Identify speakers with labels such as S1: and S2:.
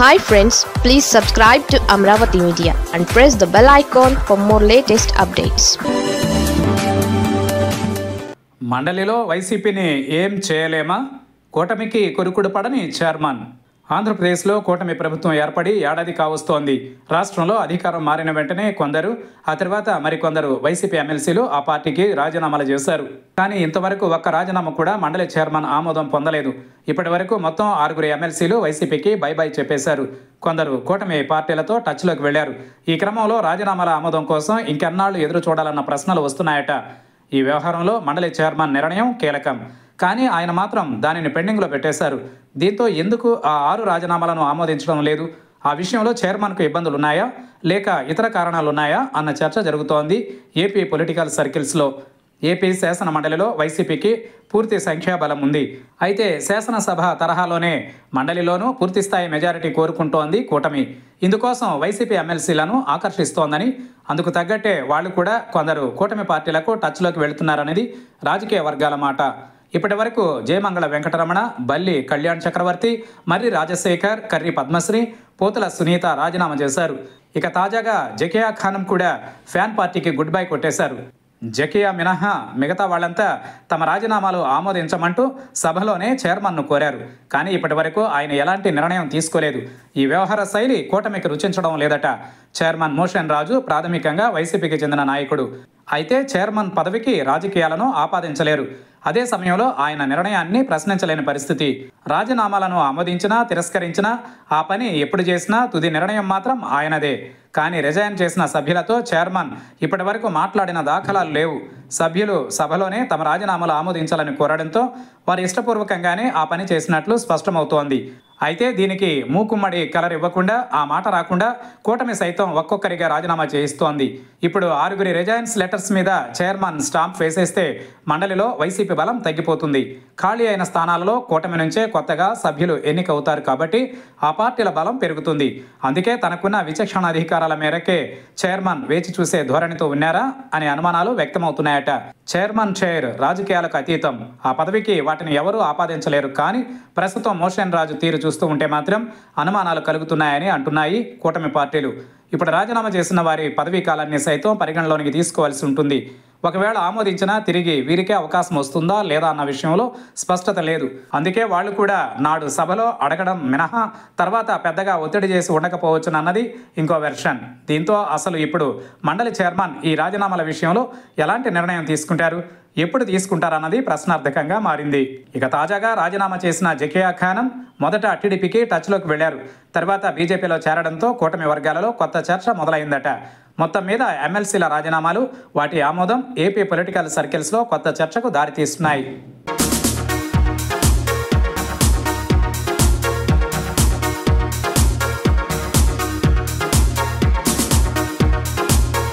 S1: Hi friends, please subscribe to Amravati Media and press the bell icon for more latest updates.
S2: మండలిలో వైసీపీని ఏం చేయలేమా? కూటమికి కొరుకుడు పడని చైర్మన్. ఆంధ్రప్రదేశ్లో కూటమి ప్రభుత్వం ఏర్పడి ఏడాది కావస్తోంది. రాష్ట్రంలో అధికారం మారిన వెంటనే కొందరు, ఆ తర్వాత మరికొందరు వైసీపీ ఎమ్మెల్సీలు ఆ పార్టీకి రాజీనామాలు చేశారు. కానీ ఇంతవరకు ఒక్క రాజీనామా కూడా మండలి చైర్మన్ ఆమోదం పొందలేదు. ఇప్పటి వరకు మొత్తం 6 ఎమ్మెల్సీలు వైసీపీకి బై బై చెప్పేశారు. కొందరు కూటమి పార్టీలతో టచ్లోకి వెళ్లారు. ఈ క్రమంలో రాజీనామాల ఆమోదం కోసం ఇంకెన్నాళ్లు ఎదురు చూడాలన్న ప్రశ్నలు వస్తున్నాయట. ఈ వ్యవహారంలో మండలి చైర్మన్ నిర్ణయం కీలకం. కానీ ఆయన మాత్రం దానిని పెండింగ్లో పెట్టేశారు. దీంతో ఎందుకు ఆ 6 రాజీనామాలను ఆమోదించడం లేదు? ఆ విషయంలో చైర్మన్కు ఇబ్బందులున్నాయా, లేక ఇతర కారణాలున్నాయా అన్న చర్చ జరుగుతోంది ఏపీ పొలిటికల్ సర్కిల్స్లో. ఏపీ శాసన మండలిలో వైసీపీకి పూర్తి సంఖ్యాబలం ఉంది. అయితే శాసనసభ తరహాలోనే మండలిలోనూ పూర్తిస్థాయి మెజారిటీ కోరుకుంటోంది కూటమి. ఇందుకోసం వైసీపీ ఎమ్మెల్సీలను ఆకర్షిస్తోందని, అందుకు తగ్గట్టే వాళ్ళు కూడా కొందరు కూటమి పార్టీలకు టచ్లోకి వెళుతున్నారనేది రాజకీయ వర్గాల మాట. ఇప్పటి వరకు జయమంగళ వెంకటరమణ, బల్లి కళ్యాణ్ చక్రవర్తి, మర్రి రాజశేఖర్, కర్రి పద్మశ్రీ, పోతుల సునీత రాజీనామా చేశారు. ఇక తాజాగా జకియా ఖానం కూడా ఫ్యాన్ పార్టీకి గుడ్ బై కొట్టేశారు. జకియా మినహా మిగతా వాళ్ళంతా తమ రాజీనామాలు ఆమోదించమంటూ సభలోనే చైర్మన్ను కోరారు. కానీ ఇప్పటి వరకు ఆయన ఎలాంటి నిర్ణయం తీసుకోలేదు. ఈ వ్యవహార శైలి కూటమికి రుచించడం లేదట. చైర్మన్ మోషన్ రాజు ప్రాథమికంగా వైసీపీకి చెందిన నాయకుడు. అయితే చైర్మన్ పదవికి రాజకీయాలను ఆపాదించలేరు. అదే సమయంలో ఆయన నిర్ణయాన్ని ప్రశ్నించలేని పరిస్థితి. రాజీనామాలను ఆమోదించినా తిరస్కరించినా ఆ పని ఎప్పుడు చేసినా తుది నిర్ణయం మాత్రం ఆయనదే. కానీ రిజైన్ చేసిన సభ్యులతో చైర్మన్ ఇప్పటి వరకు మాట్లాడిన దాఖలాలు లేవు. సభ్యులు సభలోనే తమ రాజీనామాలు ఆమోదించాలని కోరడంతో వారు ఇష్టపూర్వకంగానే ఆ పని చేసినట్లు స్పష్టమవుతోంది. అయితే దీనికి మూకుమ్మడి కలర్ ఇవ్వకుండా, ఆ మాట రాకుండా కూటమి సైతం ఒక్కొక్కరిగా రాజీనామా చేయిస్తోంది. ఇప్పుడు 6 రిజైన్స్ లెటర్స్ మీద చైర్మన్ స్టాంప్ వేసేస్తే మండలిలో వైసీపీ బలం తగ్గిపోతుంది. ఖాళీ అయిన స్థానాలలో కూటమి నుంచే కొత్తగా సభ్యులు ఎన్నికవుతారు కాబట్టి ఆ పార్టీల బలం పెరుగుతుంది. అందుకే తనకున్న విచక్షణాధికారాల మేరకే చైర్మన్ వేచి చూసే ధోరణితో ఉన్నారా అనే అనుమానాలు వ్యక్తమవుతున్నాయట. చైర్మన్ చైర్ రాజకీయాలకు అతీతం. ఆ పదవికి వాటిని ఎవరూ ఆపాదించలేరు. కానీ ప్రస్తుతం మోషన్ రాజు తీరు చూస్తూ ఉంటే మాత్రం అనుమానాలు కలుగుతున్నాయని అంటున్నాయి కూటమి పార్టీలు. ఇప్పుడు రాజీనామా చేసిన వారి పదవీ కాలాన్ని సైతం పరిగణలోనికి తీసుకోవాల్సి ఉంటుంది. ఒకవేళ ఆమోదించినా తిరిగి వీరికే అవకాశం వస్తుందా లేదా అన్న విషయంలో స్పష్టత లేదు. అందుకే వాళ్ళు కూడా నాడు సభలో అడగడం మినహా తర్వాత పెద్దగా ఒత్తిడి చేసి ఉండకపోవచ్చునన్నది ఇంకో వెర్షన్. దీంతో అసలు ఇప్పుడు మండలి చైర్మన్ ఈ రాజీనామాల విషయంలో ఎలాంటి నిర్ణయం తీసుకుంటారు, ఎప్పుడు తీసుకుంటారన్నది ప్రశ్నార్థకంగా మారింది. ఇక తాజాగా రాజీనామా చేసిన జకియా ఖానం మొదట టీడీపీకి టచ్లోకి వెళ్లారు. తర్వాత బీజేపీలో చేరడంతో కూటమి వర్గాలలో కొత్త చర్చ మొదలైందట. మొత్తం మీద ఎమ్మెల్సీల రాజీనామాలు, వాటి ఆమోదం ఏపీ పొలిటికల్ సర్కిల్స్లో కొత్త చర్చకు దారితీస్తున్నాయి.